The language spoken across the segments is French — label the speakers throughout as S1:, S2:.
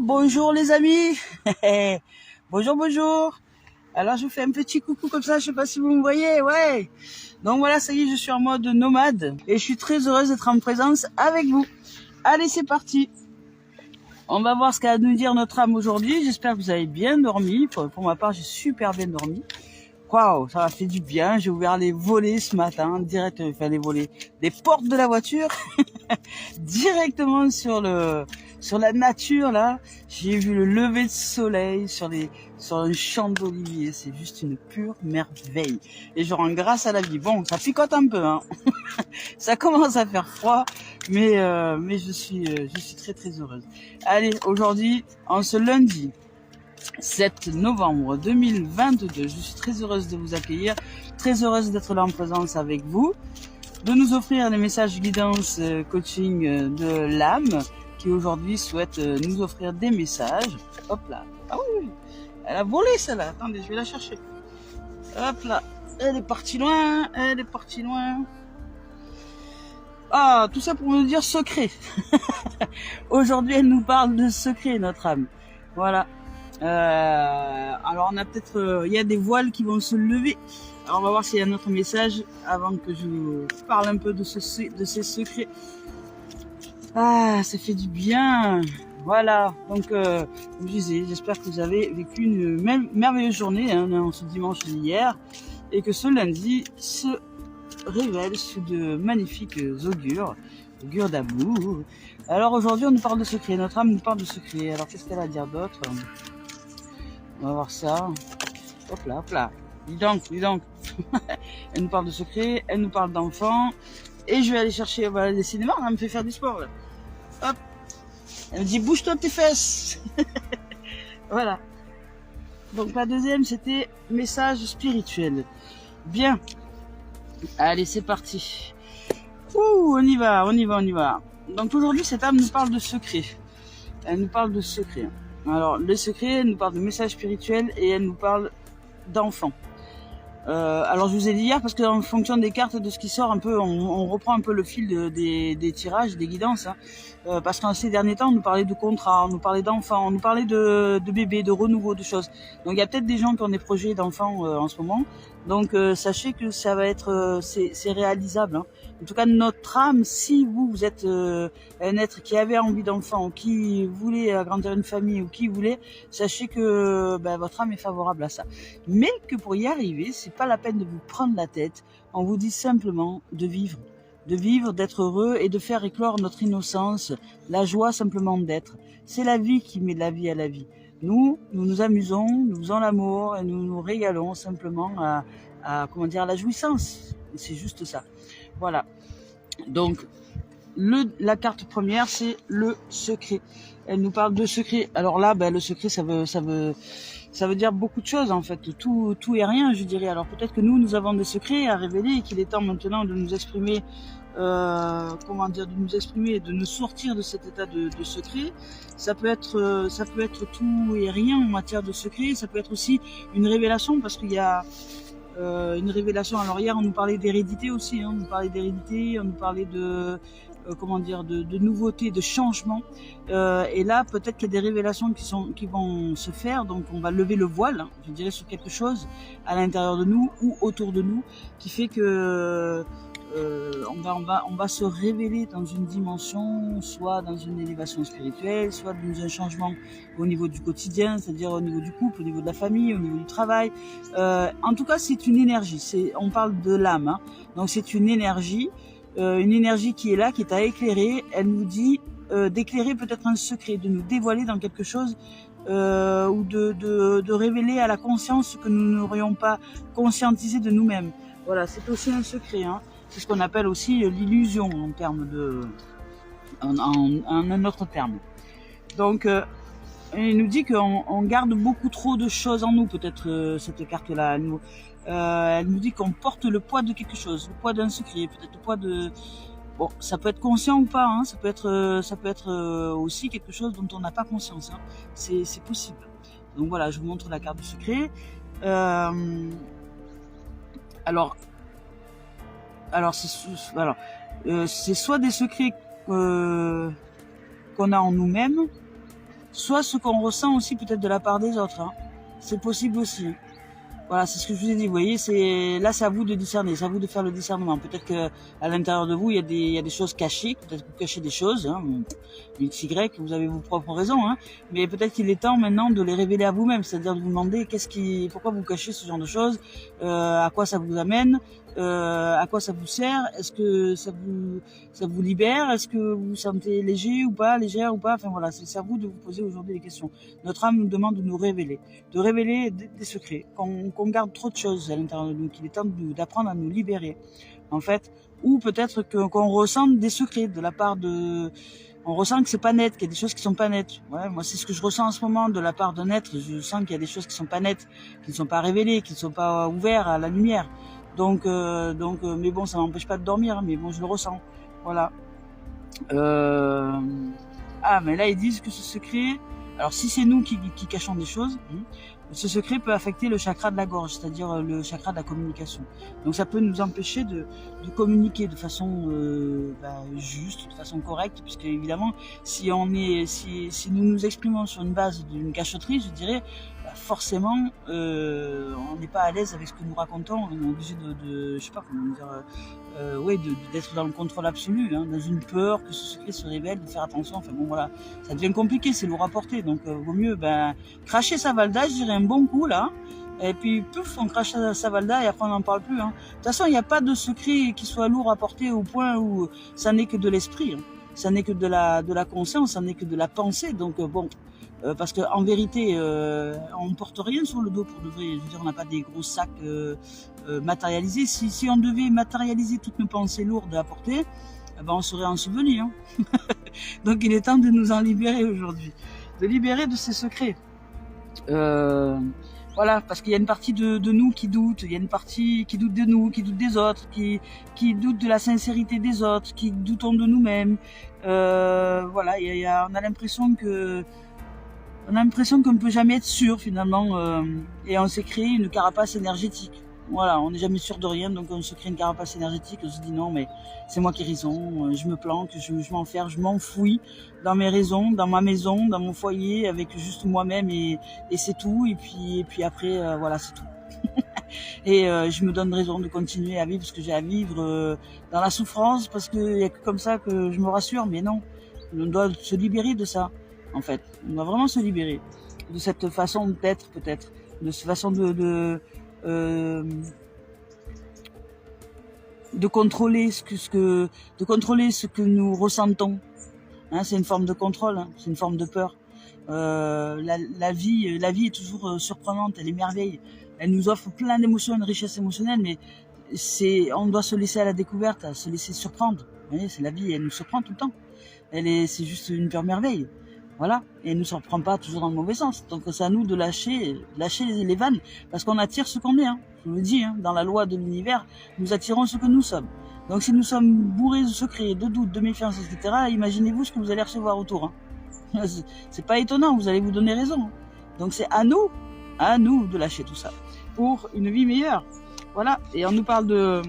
S1: Bonjour les amis. Bonjour, bonjour. Alors je vous fais un petit coucou comme ça, je sais pas si vous me voyez, ouais. Donc voilà, ça y est, je suis en mode nomade et je suis très heureuse d'être en présence avec vous. Allez, c'est parti. On va voir ce qu'a à nous dire notre âme aujourd'hui. J'espère que vous avez bien dormi. Pour ma part, j'ai super bien dormi. Waouh, ça m'a fait du bien. J'ai ouvert les volets ce matin, direct, enfin les volets, les portes de la voiture, directement sur la nature là. J'ai vu le lever de soleil sur un champ d'olivier. C'est juste une pure merveille. Et je rends grâce à la vie. Bon, ça picote un peu, hein. Ça commence à faire froid, mais je suis très très heureuse. Allez, aujourd'hui, en ce lundi 7 novembre 2022. Je suis très heureuse de vous accueillir, très heureuse d'être là en présence avec vous, de nous offrir les messages guidance coaching de l'âme qui aujourd'hui souhaite nous offrir des messages. Hop là. Ah oui, elle a volé celle-là. Attendez, je vais la chercher. Hop là. Elle est partie loin, elle est partie loin. Ah, tout ça pour nous dire secret. Aujourd'hui, elle nous parle de secret, notre âme. Voilà. Alors on a peut-être, il y a des voiles qui vont se lever. Alors on va voir s'il y a un autre message avant que je vous parle un peu de ces secrets. Ah, ça fait du bien. Voilà. Donc, comme je disais, j'espère que vous avez vécu une merveilleuse journée, hein, en ce dimanche d'hier, et que ce lundi se révèle sous de magnifiques augures d'amour. Alors aujourd'hui, on nous parle de secrets. Notre âme nous parle de secrets. Alors qu'est-ce qu'elle a à dire d'autre? On va voir ça. Hop là, hop là. Dis donc. Elle nous parle de secrets, elle nous parle d'enfants. Et je vais aller chercher, voilà, les cinémas, elle me fait faire du sport, là. Hop. Elle me dit, bouge-toi tes fesses. Voilà. Donc la deuxième, c'était message spirituel. Bien. Allez, c'est parti. Ouh, on y va. Donc aujourd'hui, cette âme nous parle de secrets. Elle nous parle de secrets. Alors, le secret, elle nous parle de messages spirituels et elle nous parle d'enfants. Alors, je vous ai dit hier, parce qu'en fonction des cartes, de ce qui sort un peu, on reprend un peu le fil des tirages, des guidances. Hein. Parce qu'en ces derniers temps, on nous parlait de contrats, on nous parlait d'enfants, on nous parlait de bébés, de renouveau, de choses. Donc, il y a peut-être des gens qui ont des projets d'enfants en ce moment. Donc, sachez que ça va être, c'est réalisable. Hein. En tout cas, notre âme, si vous êtes un être qui avait envie d'enfant, ou qui voulait agrandir une famille, ou qui voulait, sachez que votre âme est favorable à ça. Mais que pour y arriver, c'est pas la peine de vous prendre la tête. On vous dit simplement de vivre, d'être heureux et de faire éclore notre innocence, la joie simplement d'être. C'est la vie qui met la vie à la vie. Nous nous amusons, nous faisons l'amour et nous nous régalons simplement à la jouissance. C'est juste ça. Voilà. Donc, la carte première, c'est le secret. Elle nous parle de secret. Alors là, le secret, ça veut dire beaucoup de choses, en fait. Tout et rien, je dirais. Alors peut-être que nous avons des secrets à révéler et qu'il est temps maintenant de nous exprimer, de nous sortir de cet état de secret. Ça peut être tout et rien en matière de secret. Ça peut être aussi une révélation, parce qu'il y a une révélation. Alors hier, on nous parlait d'hérédité aussi. Hein. On nous parlait d'hérédité, on nous parlait de nouveautés, de changements. Et là, peut-être qu'il y a des révélations qui vont se faire. Donc, on va lever le voile, hein, je dirais, sur quelque chose à l'intérieur de nous ou autour de nous, qui fait que on va se révéler dans une dimension, soit dans une élévation spirituelle, soit dans un changement au niveau du quotidien, c'est-à-dire au niveau du couple, au niveau de la famille, au niveau du travail. En tout cas, c'est une énergie. On parle de l'âme, hein. Donc c'est une énergie qui est là, qui est à éclairer. Elle nous dit d'éclairer peut-être un secret, de nous dévoiler dans quelque chose, ou de révéler à la conscience ce que nous n'aurions pas conscientisé de nous-mêmes. Voilà, c'est aussi un secret, hein. C'est ce qu'on appelle aussi l'illusion en un autre terme. Donc, il nous dit qu'on garde beaucoup trop de choses en nous, peut-être cette carte-là. Elle nous dit qu'on porte le poids de quelque chose, le poids d'un secret, peut-être le poids de... Bon, ça peut être conscient ou pas, hein, ça peut être aussi quelque chose dont on n'a pas conscience. Hein. C'est possible. Donc voilà, je vous montre la carte du secret. Alors c'est soit des secrets qu'on a en nous-mêmes, soit ce qu'on ressent aussi peut-être de la part des autres. Hein. C'est possible aussi. Hein. Voilà, c'est ce que je vous ai dit. Vous voyez, c'est à vous de discerner, c'est à vous de faire le discernement. Peut-être que à l'intérieur de vous, il y a des choses cachées. Peut-être que vous cachez des choses. Hein, XY, vous avez vos propres raisons. Hein, mais peut-être qu'il est temps maintenant de les révéler à vous-même, c'est-à-dire de vous demander pourquoi vous cachez ce genre de choses, à quoi ça vous amène, à quoi ça vous sert, est-ce que ça vous libère, est-ce que vous vous sentez léger ou pas, légère ou pas. Enfin voilà, c'est à vous de vous poser aujourd'hui des questions. Notre âme nous demande de nous révéler, des secrets, qu'on garde trop de choses à l'intérieur de nous, qu'il est temps d'apprendre à nous libérer, en fait, ou peut-être qu'on ressente des secrets de la part de... On ressent que c'est pas net, qu'il y a des choses qui sont pas nettes. Ouais, moi c'est ce que je ressens en ce moment de la part d'un être. Je sens qu'il y a des choses qui sont pas nettes, qui ne sont pas révélées, qui ne sont pas ouvertes à la lumière. Donc, mais bon, ça m'empêche pas de dormir, hein, mais bon, je le ressens. Voilà. Ah, mais là ils disent que ce secret. Alors si c'est nous qui cachons des choses, ce secret peut affecter le chakra de la gorge, c'est-à-dire le chakra de la communication. Donc ça peut nous empêcher de communiquer de façon juste, de façon correcte, puisque évidemment, si nous nous exprimons sur une base d'une cachotterie, je dirais, forcément, on n'est pas à l'aise avec ce que nous racontons, on est obligé je sais pas comment dire, d'être dans le contrôle absolu, hein, dans une peur que ce secret se révèle, de faire attention. Enfin bon voilà, ça devient compliqué, c'est lourd à porter, donc vaut mieux cracher sa valda, je dirais un bon coup là, et puis pouf, on crache sa valda et après on n'en parle plus. Hein. De toute façon, il n'y a pas de secret qui soit lourd à porter au point où ça n'est que de l'esprit, hein. Ça n'est que de la conscience, ça n'est que de la pensée, donc bon. Parce que en vérité, on ne porte rien sur le dos pour de vrai. Je veux dire, on n'a pas des gros sacs matérialisés. Si on devait matérialiser toutes nos pensées lourdes à porter, on serait enseveli. Hein. Donc il est temps de nous en libérer aujourd'hui, de libérer de ces secrets. Voilà, parce qu'il y a une partie de nous qui doute, il y a une partie qui doute de nous, qui doute des autres, qui doute de la sincérité des autres, qui doutons de nous-mêmes. Voilà, on a l'impression qu'on ne peut jamais être sûr finalement, et on s'est créé une carapace énergétique. Voilà, on n'est jamais sûr de rien, donc on se crée une carapace énergétique, on se dit non mais c'est moi qui ai raison, je me planque, je m'enferme, je m'enfouis dans mes raisons, dans ma maison, dans mon foyer, avec juste moi-même et c'est tout, et puis après voilà c'est tout. Et je me donne raison de continuer à vivre ce que j'ai à vivre dans la souffrance, parce qu'il y a que comme ça que je me rassure, mais non, on doit se libérer de ça. En fait, on doit vraiment se libérer de cette façon d'être, peut-être, de cette façon de contrôler ce que nous ressentons. Hein, c'est une forme de contrôle, hein, c'est une forme de peur. La vie est toujours surprenante, elle est merveille. Elle nous offre plein d'émotions, une richesse émotionnelle, mais on doit se laisser à la découverte, se laisser surprendre. Vous voyez, c'est la vie, elle nous surprend tout le temps. C'est juste une pure merveille. Voilà, et elle ne nous surprend pas toujours dans le mauvais sens. Donc c'est à nous de lâcher les vannes, parce qu'on attire ce qu'on est. Hein. Je vous le dis, hein, dans la loi de l'univers, nous attirons ce que nous sommes. Donc si nous sommes bourrés de secrets, de doutes, de méfiance, etc., imaginez-vous ce que vous allez recevoir autour. Hein. C'est pas étonnant, vous allez vous donner raison. Hein. Donc c'est à nous de lâcher tout ça pour une vie meilleure. Voilà, et on nous parle de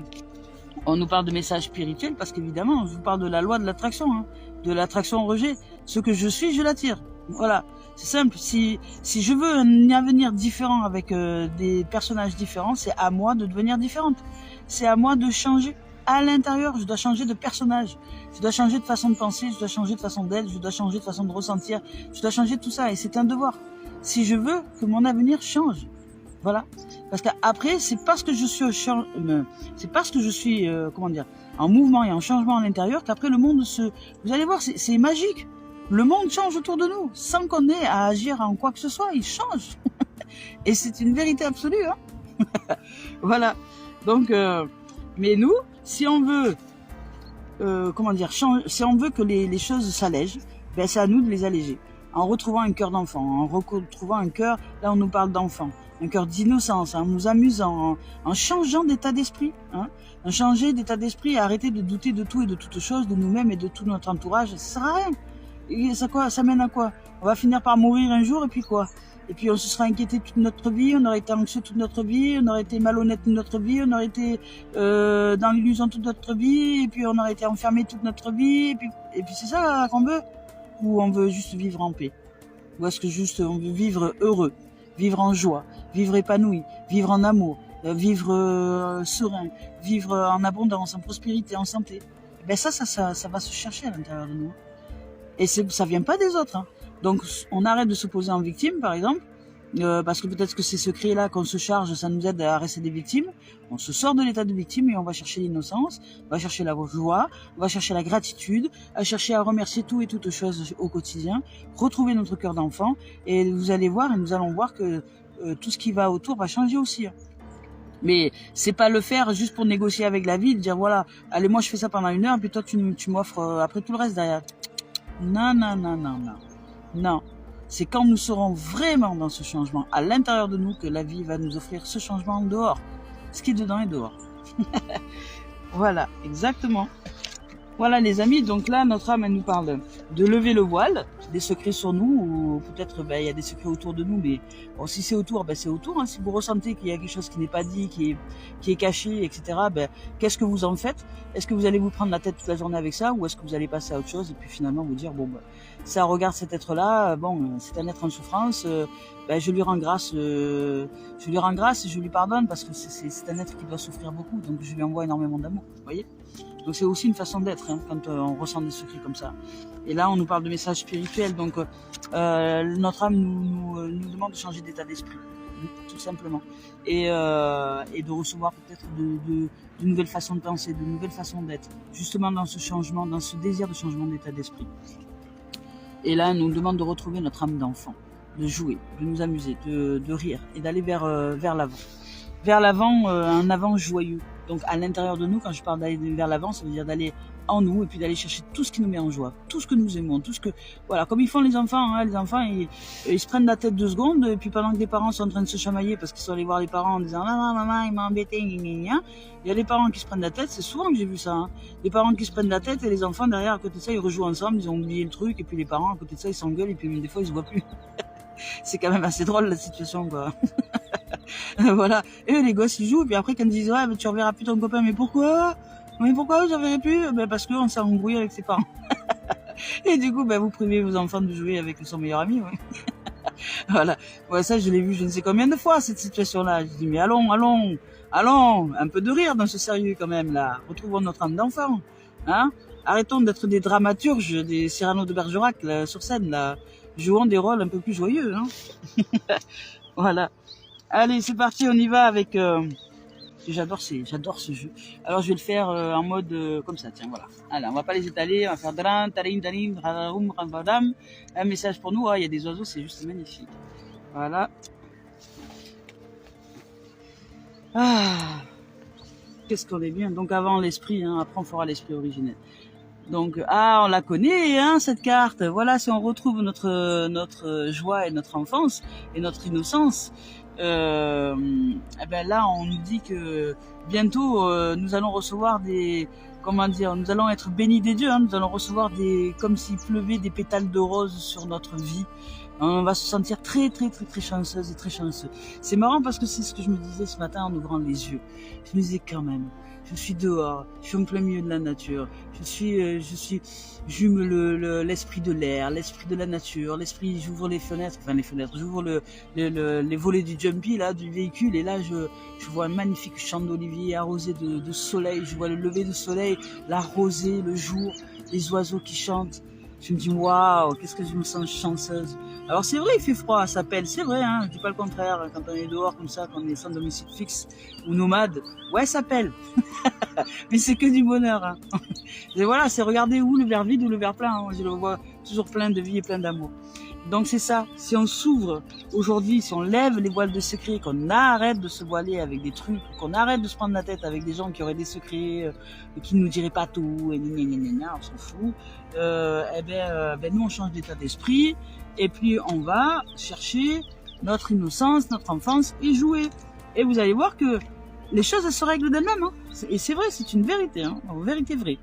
S1: messages spirituels, parce qu'évidemment, je vous parle de la loi de l'attraction, hein, de l'attraction au rejet. Ce que je suis, je l'attire. Voilà, c'est simple. Si je veux un avenir différent avec des personnages différents, c'est à moi de devenir différente. C'est à moi de changer à l'intérieur. Je dois changer de personnage. Je dois changer de façon de penser. Je dois changer de façon d'être. Je dois changer de façon de ressentir. Je dois changer tout ça. Et c'est un devoir. Si je veux que mon avenir change. Voilà. Parce qu'après, c'est parce que je suis, en mouvement et en changement à l'intérieur qu'après le monde vous allez voir, c'est magique. Le monde change autour de nous, sans qu'on ait à agir en quoi que ce soit, il change. Et c'est une vérité absolue, hein. Voilà. Donc, mais nous, si on veut, si on veut que les choses s'allègent, c'est à nous de les alléger. En retrouvant un cœur d'enfant, en retrouvant un cœur, là on nous parle d'enfant, un cœur d'innocence, en nous amusant, en changeant d'état d'esprit, hein, en changer d'état d'esprit, à arrêter de douter de tout et de toutes choses, de nous-mêmes et de tout notre entourage, ça sert à rien. Et ça mène à quoi? On va finir par mourir un jour, et puis quoi? Et puis on se sera inquiété toute notre vie, on aurait été anxieux toute notre vie, on aurait été malhonnête toute notre vie, on aurait été dans l'illusion toute notre vie, et puis on aurait été enfermé toute notre vie, et puis c'est ça qu'on veut? Ou on veut juste vivre en paix? ou est-ce que juste on veut vivre heureux, vivre en joie, vivre épanoui, vivre en amour, vivre serein, vivre en abondance, en prospérité, en santé. Ben ça va se chercher à l'intérieur de nous. Et ça vient pas des autres. Hein. Donc on arrête de se poser en victime, par exemple, parce que peut-être que ces secrets-là qu'on se charge, ça nous aide à rester des victimes. On se sort de l'état de victime et on va chercher l'innocence, on va chercher la joie, on va chercher la gratitude, à chercher à remercier tout et toutes choses au quotidien, retrouver notre cœur d'enfant. Et vous allez voir, et nous allons voir que tout ce qui va autour va changer aussi. Hein. Mais c'est pas le faire juste pour négocier avec la vie, de dire voilà, allez moi je fais ça pendant 1 heure, puis toi tu m'offres après tout le reste derrière. Non, non, non, non, non. Non. C'est quand nous serons vraiment dans ce changement à l'intérieur de nous que la vie va nous offrir ce changement en dehors. Ce qui est dedans est dehors. Voilà, exactement. Voilà les amis, donc là notre âme elle nous parle de lever le voile, des secrets sur nous, ou peut-être il y a des secrets autour de nous, mais bon, si c'est autour, c'est autour. Hein. Si vous ressentez qu'il y a quelque chose qui n'est pas dit, qui est caché, etc., qu'est-ce que vous en faites? Est-ce que vous allez vous prendre la tête toute la journée avec ça, ou est-ce que vous allez passer à autre chose et puis finalement vous dire bon ça regarde cet être-là, c'est un être en souffrance, je lui rends grâce, et je lui pardonne parce que c'est un être qui doit souffrir beaucoup, donc je lui envoie énormément d'amour, vous voyez. Donc c'est aussi une façon d'être hein, quand on ressent des secrets comme ça. Et là on nous parle de messages spirituels, donc notre âme nous demande de changer d'état d'esprit, tout simplement, et de recevoir peut-être de nouvelles façons de penser, de nouvelles façons d'être, justement dans ce changement, dans ce désir de changement d'état d'esprit. Et là, on nous demande de retrouver notre âme d'enfant, de jouer, de nous amuser, de rire et d'aller vers l'avant. Vers l'avant, un avant joyeux. Donc à l'intérieur de nous, quand je parle d'aller vers l'avant, ça veut dire d'aller en nous et puis d'aller chercher tout ce qui nous met en joie, tout ce que nous aimons, tout ce que voilà, comme ils font les enfants. Hein, les enfants, ils se prennent la tête 2 secondes et puis pendant que les parents sont en train de se chamailler parce qu'ils sont allés voir les parents en disant maman, il m'a embêté, il y a les parents qui se prennent la tête. C'est souvent que j'ai vu ça. Hein. Les parents qui se prennent la tête et les enfants derrière à côté de ça, ils rejouent ensemble, ils ont oublié le truc et puis les parents à côté de ça, ils s'engueulent et puis des fois ils se voient plus. C'est quand même assez drôle la situation quoi. Voilà. Et les gosses ils jouent, puis après quand ils disent tu reverras plus ton copain, mais pourquoi je ne reverrai plus? Parce qu'on s'est embrouillé avec ses parents. Et du coup vous privez vos enfants de jouer avec son meilleur ami. Ouais. Voilà. Ouais, ça je l'ai vu je ne sais combien de fois cette situation là. Je dis mais allons, un peu de rire dans ce sérieux quand même là. Retrouvons notre âme d'enfant. Hein? Arrêtons d'être des dramaturges, des Cyrano de Bergerac là, sur scène là. Jouons des rôles un peu plus joyeux. Hein. Voilà. Allez, c'est parti, on y va avec... J'adore ce jeu. Alors, je vais le faire en mode comme ça, tiens, voilà. Allez, on va pas les étaler, on va faire un message pour nous. Il y a des oiseaux, c'est juste magnifique. Voilà. Ah, qu'est-ce qu'on est bien. Donc, avant l'esprit, hein, après on fera l'esprit originel. Donc, on la connaît, hein, cette carte. Voilà, si on retrouve notre joie et notre enfance et notre innocence, là, on nous dit que bientôt, nous allons recevoir nous allons être bénis des dieux, hein, nous allons recevoir comme s'il pleuvait des pétales de rose sur notre vie. On va se sentir très, très, très, très chanceuse et très chanceux. C'est marrant parce que c'est ce que je me disais ce matin en ouvrant les yeux. Je me disais quand même, je suis dehors, je suis en plein milieu de la nature, j'hume l'esprit de l'air, l'esprit de la nature, j'ouvre les fenêtres, j'ouvre les volets du jumpy, là, du véhicule, et là, je vois un magnifique champ d'olivier arrosé de soleil, je vois le lever du soleil, la rosée, le jour, les oiseaux qui chantent. Je me dis, waouh, qu'est-ce que je me sens chanceuse. Alors c'est vrai, il fait froid, ça pèle, c'est vrai, hein, je dis pas le contraire, quand on est dehors comme ça, quand on est sans domicile fixe ou nomade, ouais, ça pèle. Mais c'est que du bonheur. Hein. Et voilà, c'est regarder où le verre vide ou le verre plein, hein. Je le vois toujours plein de vie et plein d'amour. Donc c'est ça, si on s'ouvre aujourd'hui, si on lève les voiles de secrets, qu'on arrête de se voiler avec des trucs, qu'on arrête de se prendre la tête avec des gens qui auraient des secrets, qui ne nous diraient pas tout, et on s'en fout, nous on change d'état d'esprit, et puis on va chercher notre innocence, notre enfance, et jouer. Et vous allez voir que les choses elles se règlent d'elles-mêmes. Hein. Et c'est vrai, c'est une vérité, hein, en vérité vraie.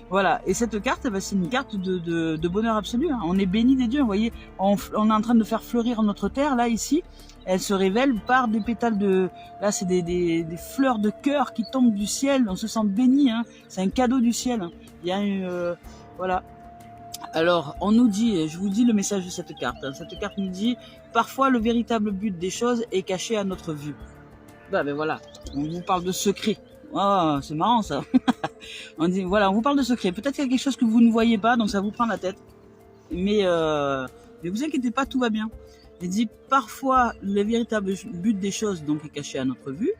S1: Voilà, et cette carte, c'est une carte de bonheur absolu. Hein. On est béni des dieux, vous voyez, on est en train de faire fleurir notre terre, là, ici. Elle se révèle par des pétales là, c'est des fleurs de cœur qui tombent du ciel, on se sent béni, hein. C'est un cadeau du ciel. Hein. Il y a voilà. Alors, on nous dit, je vous dis le message de cette carte. Hein. Cette carte nous dit, parfois le véritable but des choses est caché à notre vue. Ben voilà, on vous parle de secret. Oh, c'est marrant ça. On dit, voilà, on vous parle de secret. Peut-être qu'il y a quelque chose que vous ne voyez pas, donc ça vous prend la tête. Mais vous inquiétez pas, tout va bien. Il dit, parfois le véritable but des choses donc est caché à notre vue.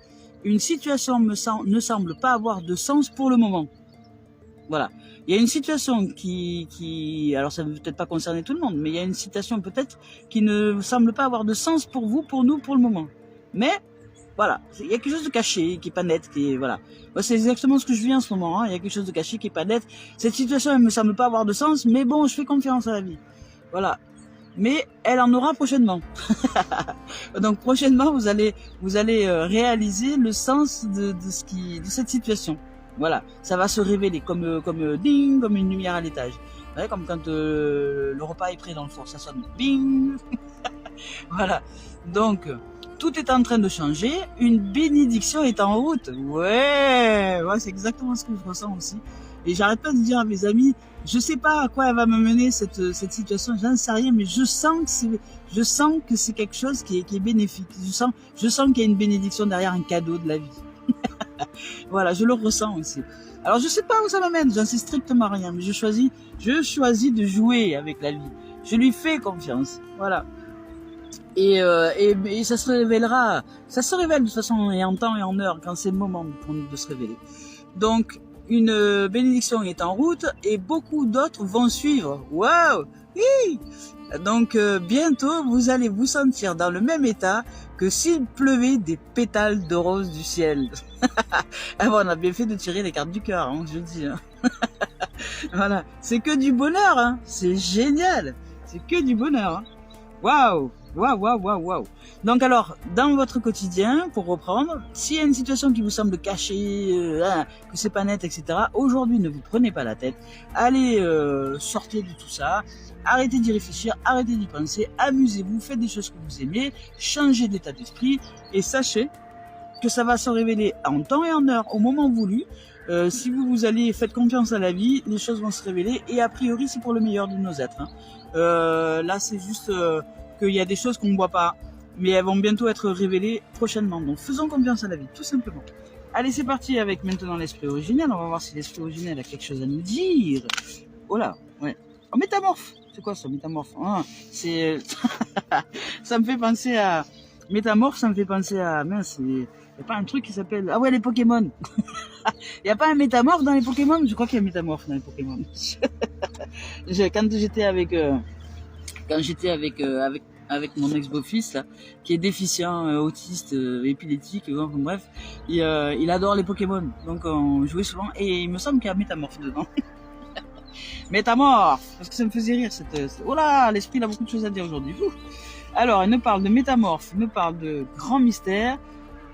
S1: Une situation ne semble pas avoir de sens pour le moment. Voilà. Il y a une situation alors ça ne veut peut-être pas concerner tout le monde, mais il y a une situation peut-être qui ne semble pas avoir de sens pour vous, pour nous, pour le moment. Mais, voilà. Il y a quelque chose de caché, qui est pas net, voilà. Moi, c'est exactement ce que je vis en ce moment, hein. Il y a quelque chose de caché qui est pas net. Cette situation, elle me semble pas avoir de sens, mais bon, je fais confiance à la vie. Voilà. Mais elle en aura prochainement. Donc prochainement, vous allez réaliser le sens de cette situation. Voilà, ça va se révéler comme ding, comme une lumière à l'étage. Vous voyez, comme quand le repas est prêt dans le four, ça sonne bing. Voilà. Donc tout est en train de changer, une bénédiction est en route. Ouais, c'est exactement ce que je ressens aussi. Et j'arrête pas de dire à mes amis, je sais pas à quoi elle va me mener cette situation, j'en sais rien, mais je sens que c'est quelque chose qui est bénéfique. Je sens qu'il y a une bénédiction derrière, un cadeau de la vie. Voilà, je le ressens aussi. Alors je sais pas où ça m'amène, j'en sais strictement rien, mais je choisis de jouer avec la vie. Je lui fais confiance. Voilà. Et ça se révélera, ça se révèle de toute façon et en temps et en heure quand c'est le moment de se révéler. Donc une bénédiction est en route et beaucoup d'autres vont suivre. Waouh! Oui! Donc bientôt vous allez vous sentir dans le même état que s'il pleuvait des pétales de rose du ciel. Ah bon, on a bien fait de tirer les cartes du cœur, hein, je le dis. Hein. Voilà, c'est que du bonheur, hein. C'est génial, c'est que du bonheur. Hein. Waouh! Waouh, waouh, waouh, waouh. Donc alors, dans votre quotidien, pour reprendre, s'il y a une situation qui vous semble cachée, que c'est pas net, etc., aujourd'hui, ne vous prenez pas la tête. Allez, sortez de tout ça. Arrêtez d'y réfléchir, arrêtez d'y penser, amusez-vous, faites des choses que vous aimez, changez d'état d'esprit et sachez que ça va se révéler en temps et en heure, au moment voulu. Si vous allez, faites confiance à la vie, les choses vont se révéler et a priori, c'est pour le meilleur de nos êtres. Hein. Là, c'est juste... qu'il y a des choses qu'on ne voit pas, mais elles vont bientôt être révélées prochainement. Donc faisons confiance à la vie, tout simplement. Allez, c'est parti avec maintenant l'esprit originel. On va voir si l'esprit originel a quelque chose à nous dire. Oh là, ouais. Oh, métamorphe. C'est quoi ça, métamorphe? C'est... ça me fait penser à... Métamorphe, ça me fait penser à... Mince, il n'y a pas un truc qui s'appelle... Ah ouais, les Pokémon. Il n'y a pas un métamorphe dans les Pokémon? Je crois qu'il y a un métamorphe dans les Pokémon. Quand j'étais avec mon ex-beau-fils là, qui est déficient, autiste, épileptique, bref, il adore les Pokémon, donc on jouait souvent et il me semble qu'il y a Métamorphe dedans. Métamorphe, parce que ça me faisait rire oh là, l'esprit il a beaucoup de choses à dire aujourd'hui. Alors, il nous parle de Métamorphe, il nous parle de grand mystère,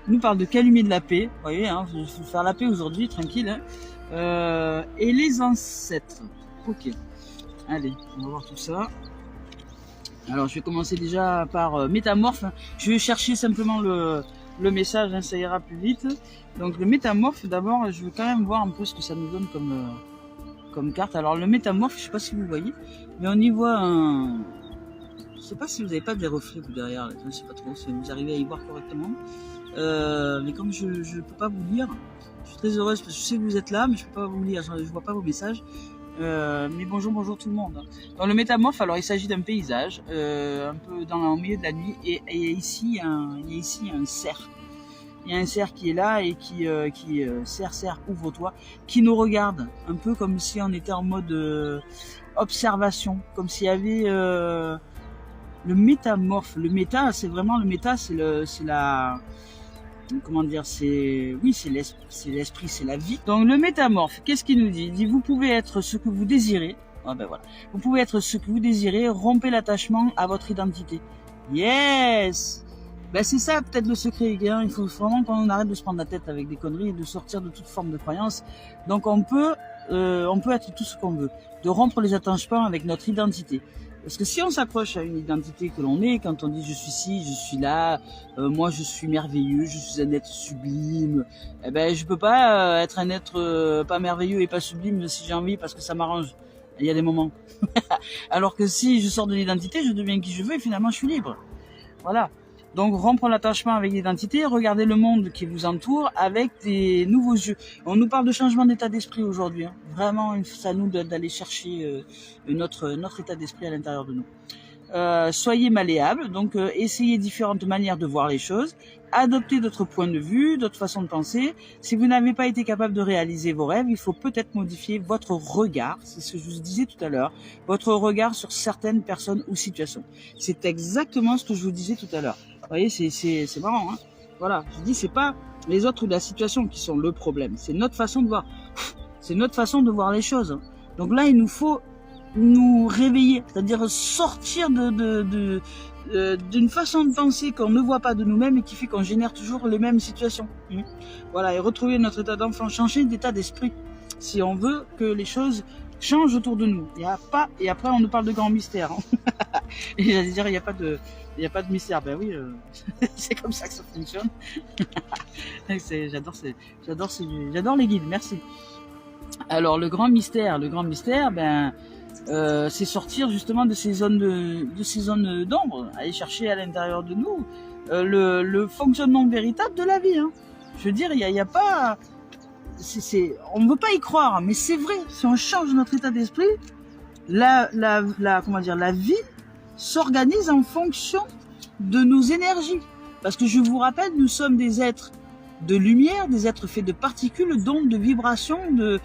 S1: il nous parle de calumet de la paix, vous voyez, hein, je vais faire la paix aujourd'hui, tranquille, hein. Et les ancêtres. Ok, allez, on va voir tout ça. Alors je vais commencer déjà par métamorphe. Je vais chercher simplement le message, hein, ça ira plus vite. Donc le métamorphe, d'abord, je vais quand même voir un peu ce que ça nous donne comme carte. Alors le métamorphe, je sais pas si vous voyez, mais on y voit un... Je sais pas si vous n'avez pas des reflets vous derrière, je sais pas trop si vous arrivez à y voir correctement. Mais comme je ne peux pas vous lire, je suis très heureuse parce que je sais que vous êtes là, mais je peux pas vous lire, je vois pas vos messages. Mais bonjour tout le monde. Dans le métamorphe, alors il s'agit d'un paysage, un peu au milieu de la nuit, et ici il y a un cerf. Il y a un cerf qui est là et qui cerf, ouvre-toi, qui nous regarde, un peu comme si on était en mode observation, comme s'il y avait le métamorphe. Le méta, c'est vraiment le méta, c'est la... Comment dire, c'est l'esprit, c'est la vie. Donc le métamorphe, qu'est-ce qu'il nous dit? Il dit vous pouvez être ce que vous désirez. Ah ben voilà. Vous pouvez être ce que vous désirez, rompez l'attachement à votre identité. Yes. Ben c'est ça peut-être le secret, hein. Il faut vraiment qu'on arrête de se prendre la tête avec des conneries et de sortir de toute forme de croyance. Donc on peut être tout ce qu'on veut, de rompre les attachements avec notre identité. Parce que si on s'accroche à une identité que l'on est, quand on dit je suis ci, je suis là, moi je suis merveilleux, je suis un être sublime, eh ben je peux pas être un être pas merveilleux et pas sublime si j'ai envie parce que ça m'arrange. Il y a des moments. Alors que si je sors de l'identité, je deviens qui je veux et finalement je suis libre. Voilà. Donc rompre l'attachement avec l'identité, regarder le monde qui vous entoure avec des nouveaux yeux. On nous parle de changement d'état d'esprit aujourd'hui. Hein. Vraiment, c'est à nous d'aller chercher notre état d'esprit à l'intérieur de nous. Soyez malléable, donc essayez différentes manières de voir les choses, adoptez d'autres points de vue, d'autres façons de penser. Si vous n'avez pas été capable de réaliser vos rêves, il faut peut-être modifier votre regard, c'est ce que je vous disais tout à l'heure, votre regard sur certaines personnes ou situations. C'est exactement ce que je vous disais tout à l'heure. Vous voyez, c'est marrant, hein. Voilà, je dis c'est pas les autres ou la situation qui sont le problème, c'est notre façon de voir. C'est notre façon de voir les choses. Donc là, il nous faut nous réveiller, c'est-à-dire sortir d'une façon de penser qu'on ne voit pas de nous-mêmes et qui fait qu'on génère toujours les mêmes situations. Voilà, et retrouver notre état d'enfant, changer d'état d'esprit, si on veut que les choses changent autour de nous. Et après on nous parle de grands mystères. Hein. Et j'allais dire, il n'y a pas de mystère. Ben oui, c'est comme ça que ça fonctionne. J'adore les guides, merci. Alors le grand mystère, ben c'est sortir justement de ces zones d'ombre, aller chercher à l'intérieur de nous le fonctionnement véritable de la vie. Hein. Je veux dire, il y a pas, on ne veut pas y croire, mais c'est vrai. Si on change notre état d'esprit, la vie s'organise en fonction de nos énergies. Parce que je vous rappelle, nous sommes des êtres de lumière, des êtres faits de particules, d'ondes, de vibrations, de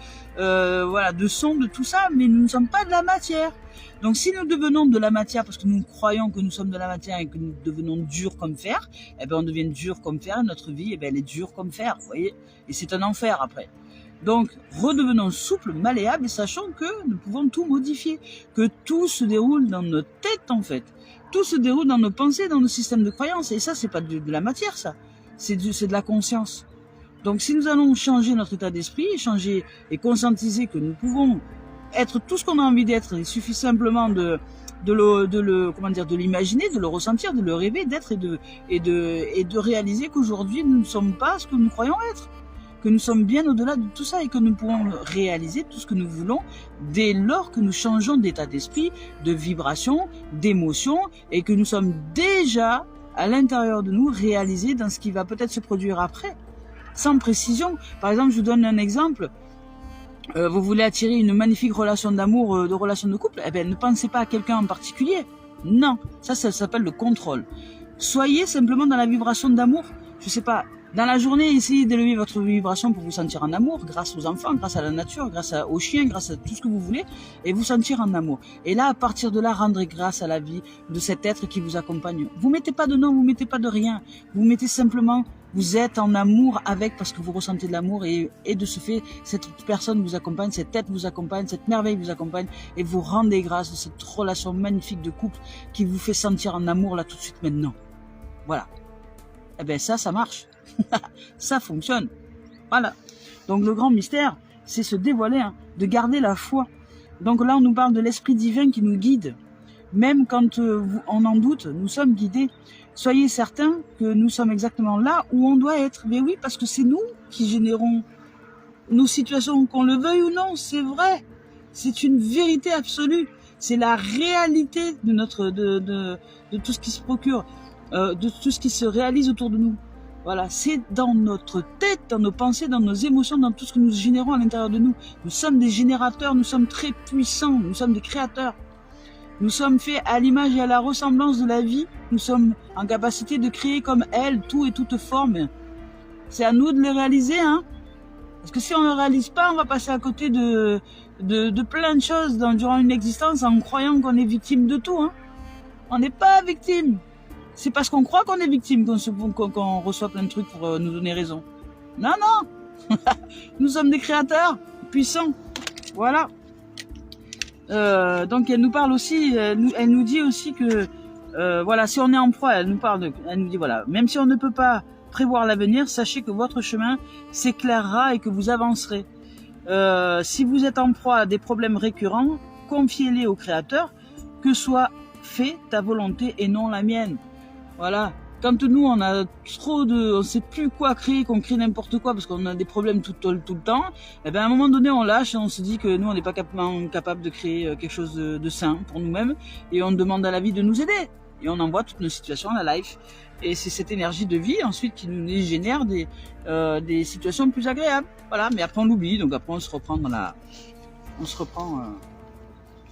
S1: sons, de tout ça, mais nous ne sommes pas de la matière. Donc si nous devenons de la matière parce que nous croyons que nous sommes de la matière et que nous devenons durs comme fer, eh ben on devient dur comme fer, et notre vie, eh ben elle est dure comme fer, vous voyez, et c'est un enfer après. Donc redevenons souples, malléables, et sachons que nous pouvons tout modifier, que tout se déroule dans notre tête en fait, tout se déroule dans nos pensées, dans nos systèmes de croyances, et ça c'est pas de la matière ça. C'est de la conscience. Donc si nous allons changer notre état d'esprit, changer et conscientiser que nous pouvons être tout ce qu'on a envie d'être, il suffit simplement de l'imaginer, de le ressentir, de le rêver, d'être et de réaliser qu'aujourd'hui nous ne sommes pas ce que nous croyons être, que nous sommes bien au-delà de tout ça et que nous pouvons réaliser tout ce que nous voulons dès lors que nous changeons d'état d'esprit, de vibration, d'émotion et que nous sommes déjà à l'intérieur de nous, réalisé dans ce qui va peut-être se produire après, sans précision. Par exemple, je vous donne un exemple. Vous voulez attirer une magnifique relation d'amour, de relation de couple, eh bien, ne pensez pas à quelqu'un en particulier. Non, ça s'appelle le contrôle. Soyez simplement dans la vibration d'amour. Je sais pas, dans la journée, essayez d'élever votre vibration pour vous sentir en amour, grâce aux enfants, grâce à la nature, grâce aux chiens, grâce à tout ce que vous voulez, et vous sentir en amour. Et là, à partir de là, rendrez grâce à la vie de cet être qui vous accompagne. Vous mettez pas de nom, vous mettez pas de rien. Vous mettez simplement, vous êtes en amour avec parce que vous ressentez de l'amour et de ce fait, cette personne vous accompagne, cet être vous accompagne, cette merveille vous accompagne et vous rendez grâce de cette relation magnifique de couple qui vous fait sentir en amour là tout de suite maintenant. Voilà. Eh ben ça marche. Ça fonctionne. Voilà. Donc le grand mystère, c'est se dévoiler, hein, de garder la foi. Donc là, on nous parle de l'esprit divin qui nous guide. Même quand on en doute, nous sommes guidés. Soyez certains que nous sommes exactement là où on doit être. Mais oui, parce que c'est nous qui générons nos situations, qu'on le veuille ou non, c'est vrai. C'est une vérité absolue. C'est la réalité de tout ce qui se procure, de tout ce qui se réalise autour de nous. Voilà, c'est dans notre tête, dans nos pensées, dans nos émotions, dans tout ce que nous générons à l'intérieur de nous. Nous sommes des générateurs, nous sommes très puissants, nous sommes des créateurs. Nous sommes faits à l'image et à la ressemblance de la vie. Nous sommes en capacité de créer comme elle, tout et toute forme. C'est à nous de les réaliser, hein. Parce que si on ne le réalise pas, on va passer à côté de plein de choses durant une existence en croyant qu'on est victime de tout, hein. On n'est pas victime. C'est parce qu'on croit qu'on est victime qu'on reçoit plein de trucs pour nous donner raison. Non, non. Nous sommes des créateurs puissants. Voilà. Donc elle nous parle aussi, elle nous dit aussi que voilà, si on est en proie, elle nous dit voilà, même si on ne peut pas prévoir l'avenir, sachez que votre chemin s'éclairera et que vous avancerez. Si vous êtes en proie à des problèmes récurrents, confiez-les au Créateur, que soit fait ta volonté et non la mienne. Voilà. quand nous on a trop de, on sait plus quoi créer, qu'on crée n'importe quoi parce qu'on a des problèmes tout le temps, et ben à un moment donné on lâche et on se dit que nous on n'est pas capable de créer quelque chose de sain pour nous-mêmes et on demande à la vie de nous aider et on envoie toutes nos situations à la life et c'est cette énergie de vie ensuite qui nous génère des situations plus agréables. Voilà, mais après on l'oublie, donc après on se reprend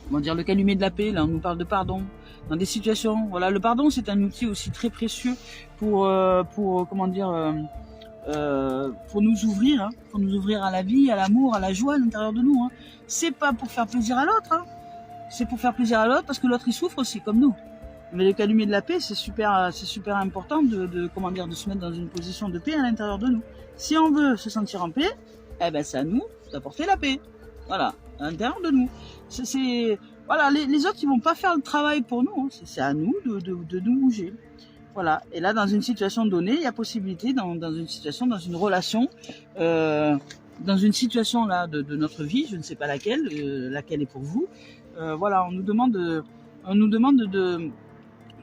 S1: comment dire, le calumet de la paix. Là on nous parle de pardon dans des situations. Voilà, le pardon c'est un outil aussi très précieux pour comment dire, pour nous ouvrir à la vie, à l'amour, à la joie à l'intérieur de nous. Hein. C'est pas pour faire plaisir à l'autre, hein. C'est pour faire plaisir à l'autre parce que l'autre il souffre aussi comme nous. Mais le calumet de la paix, c'est super important comment dire, de se mettre dans une position de paix à l'intérieur de nous. Si on veut se sentir en paix, eh ben c'est à nous d'apporter la paix. Voilà, à l'intérieur de nous. Voilà, les autres ils vont pas faire le travail pour nous. Hein. C'est à nous de nous bouger. Voilà. Et là, dans une situation donnée, il y a possibilité dans une situation, dans une relation, dans une situation là de notre vie, je ne sais pas laquelle est pour vous. Voilà, on nous demande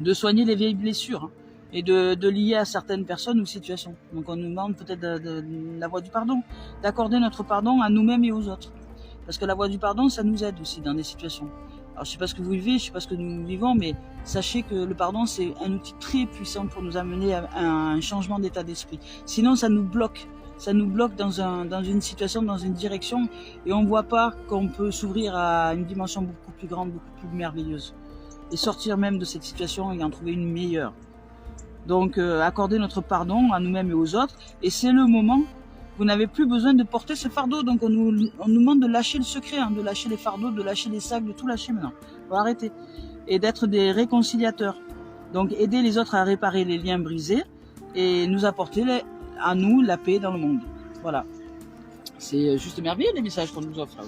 S1: de soigner les vieilles blessures hein, et de lier à certaines personnes ou situations. Donc on nous demande peut-être la voie du pardon, d'accorder notre pardon à nous-mêmes et aux autres. Parce que la voie du pardon, ça nous aide aussi dans des situations. Alors je sais pas ce que vous vivez, je sais pas ce que nous vivons, mais sachez que le pardon, c'est un outil très puissant pour nous amener à un changement d'état d'esprit. Sinon, ça nous bloque. Ça nous bloque dans une situation, dans une direction, et on voit pas qu'on peut s'ouvrir à une dimension beaucoup plus grande, beaucoup plus merveilleuse. Et sortir même de cette situation et en trouver une meilleure. Donc accorder notre pardon à nous-mêmes et aux autres, et c'est le moment, vous n'avez plus besoin de porter ce fardeau, donc on nous demande de lâcher le secret, hein, de lâcher les fardeaux, de lâcher les sacs, de tout lâcher maintenant, faut arrêter, et d'être des réconciliateurs, donc aider les autres à réparer les liens brisés, et nous apporter à nous la paix dans le monde, voilà, c'est juste merveilleux les messages qu'on nous offre là.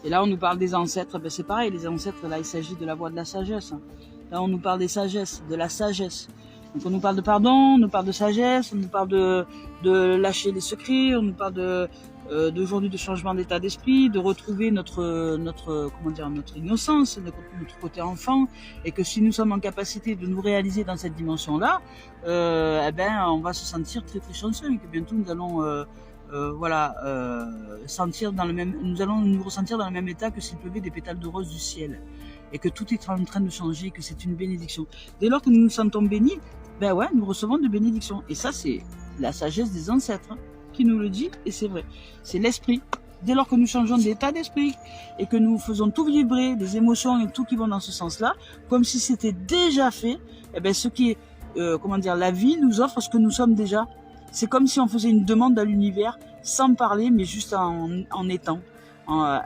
S1: Et là, on nous parle des ancêtres, ben c'est pareil, les ancêtres, là, il s'agit de la voie de la sagesse. Là, on nous parle des sagesses, de la sagesse. Donc, on nous parle de pardon, on nous parle de sagesse, on nous parle de lâcher les secrets, on nous parle d'aujourd'hui de changement d'état d'esprit, de retrouver notre innocence, notre côté enfant, et que si nous sommes en capacité de nous réaliser dans cette dimension-là, eh ben, on va se sentir très très chanceux, et que bientôt nous allons nous allons nous ressentir dans le même état que s'il pleuvait des pétales de rose du ciel et que tout est en train de changer, que c'est une bénédiction. Dès lors que nous nous sentons bénis, ben ouais, nous recevons de bénédictions. Et ça, c'est la sagesse des ancêtres hein, qui nous le dit, et c'est vrai. C'est l'esprit. Dès lors que nous changeons d'état d'esprit et que nous faisons tout vibrer, les émotions et tout qui vont dans ce sens-là, comme si c'était déjà fait, eh ben ce qui est, la vie nous offre ce que nous sommes déjà. C'est comme si on faisait une demande à l'univers, sans parler, mais juste en étant.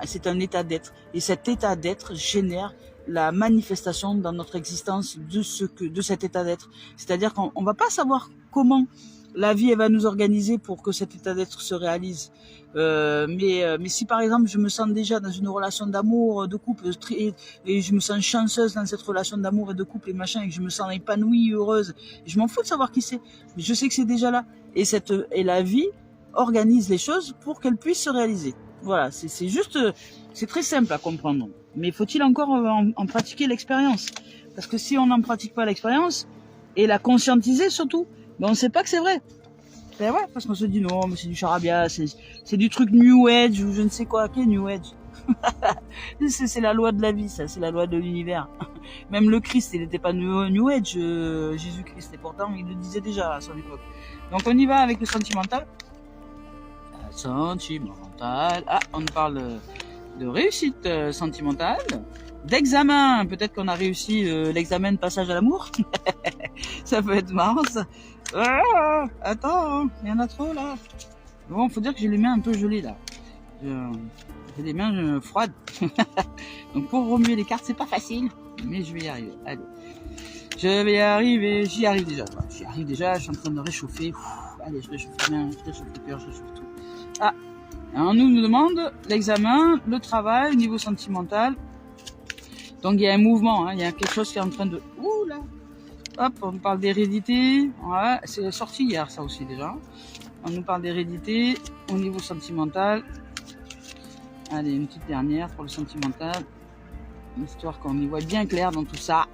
S1: C'est un état d'être. Et cet état d'être génère la manifestation dans notre existence de cet état d'être. C'est-à-dire qu'on va pas savoir comment la vie elle va nous organiser pour que cet état d'être se réalise. Mais si par exemple je me sens déjà dans une relation d'amour, de couple, et je me sens chanceuse dans cette relation d'amour et de couple et machin, et que je me sens épanouie, heureuse, je m'en fous de savoir qui c'est. Mais je sais que c'est déjà là. Et la vie organise les choses pour qu'elles puissent se réaliser. Voilà, c'est juste, c'est très simple à comprendre. Mais faut-il encore en pratiquer l'expérience? Parce que si on n'en pratique pas l'expérience, et la conscientiser surtout, ben on ne sait pas que c'est vrai. Ben ouais, parce qu'on se dit non, mais c'est du charabia, c'est du truc New Age ou je ne sais quoi, qui est New Age. C'est la loi de la vie, ça, c'est la loi de l'univers. Même le Christ, il n'était pas New Age, Jésus-Christ, et pourtant il le disait déjà à son époque. Donc on y va avec le sentimental. Sentimental. Ah, on parle de réussite sentimentale, d'examen. Peut-être qu'on a réussi l'examen de passage à l'amour. Ça peut être marrant ça. Ah, attends, il y en a trop là. Bon, faut dire que j'ai les mains un peu gelées là. J'ai les mains froides. Donc pour remuer les cartes, c'est pas facile. Mais je vais y arriver. Allez. Je vais y arriver. J'y arrive déjà. J'y arrive déjà. Je suis en train de réchauffer. Allez, je réchauffe les mains, je réchauffe le cœur, je réchauffe tout. Ah, on nous demande l'examen, le travail, au niveau sentimental. Donc il y a un mouvement, hein, il y a quelque chose qui est en train de... Ouh là. Hop, on nous parle d'hérédité. Ouais, c'est sorti hier ça aussi déjà. On nous parle d'hérédité au niveau sentimental. Allez, une petite dernière pour le sentimental. Histoire qu'on y voit bien clair dans tout ça.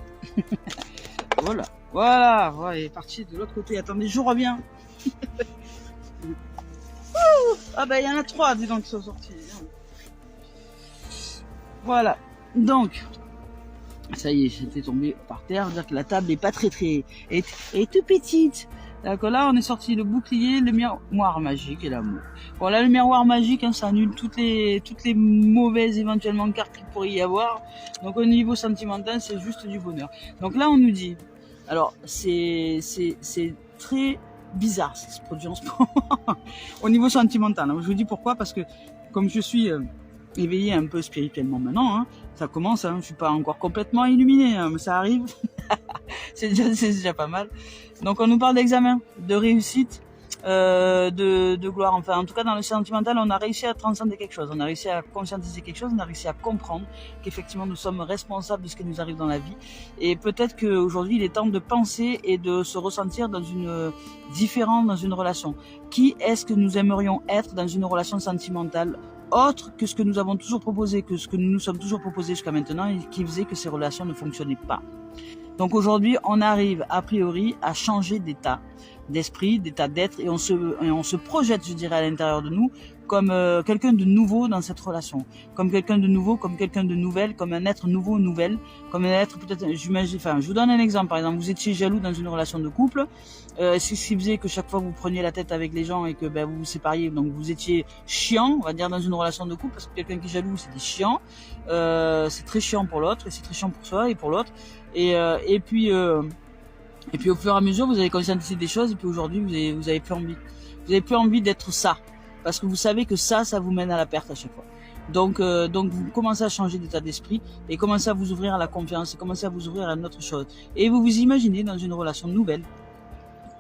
S1: Voilà. Voilà, voilà, il est parti de l'autre côté. Attendez, je reviens. Ah bah il y en a 3, dis donc, qui sont sortis. Voilà, donc, ça y est, j'étais tombé par terre, dire que la table est pas est tout petite. D'accord, là on est sorti le bouclier, le miroir magique et l'amour. Voilà, le miroir magique, hein, ça annule toutes les mauvaises éventuellement cartes qu'il pourrait y avoir. Donc au niveau sentimental, c'est juste du bonheur. Donc là on nous dit, alors c'est très bizarre ce qui se produit en ce moment au niveau sentimental. Je vous dis pourquoi, parce que comme je suis éveillé un peu spirituellement maintenant, hein, ça commence, hein, je suis pas encore complètement illuminé, hein, mais ça arrive. c'est déjà pas mal. Donc on nous parle d'examen, de réussite, de gloire. Enfin, en tout cas dans le sentimental, on a réussi à transcender quelque chose, on a réussi à conscientiser quelque chose, on a réussi à comprendre qu'effectivement nous sommes responsables de ce qui nous arrive dans la vie. Et peut-être qu'aujourd'hui il est temps de penser et de se ressentir dans une différente dans une relation. Qui est-ce que nous aimerions être dans une relation sentimentale autre que ce que nous avons toujours proposé, que ce que nous nous sommes toujours proposé jusqu'à maintenant, et qui faisait que ces relations ne fonctionnaient pas. Donc aujourd'hui, on arrive a priori à changer d'état d'esprit, d'état d'être, et on se projette, je dirais, à l'intérieur de nous comme quelqu'un de nouveau dans cette relation, comme quelqu'un de nouveau, comme quelqu'un de nouvelle, comme un être nouveau, nouvelle, comme un être peut-être, j'imagine, enfin, je vous donne un exemple, par exemple, vous étiez jaloux dans une relation de couple, c'est ce qui faisait que chaque fois vous preniez la tête avec les gens et que vous vous sépariez, donc vous étiez chiant, on va dire, dans une relation de couple, parce que quelqu'un qui est jaloux, c'est chiant, c'est très chiant pour l'autre, et c'est très chiant pour soi et pour l'autre, et puis au fur et à mesure, vous avez conscientisé des choses, et puis aujourd'hui, vous avez plus envie. Vous avez plus envie d'être ça. Parce que vous savez que ça vous mène à la perte à chaque fois. Donc vous commencez à changer d'état d'esprit, et commencez à vous ouvrir à la confiance, et commencez à vous ouvrir à une autre chose. Et vous vous imaginez dans une relation nouvelle,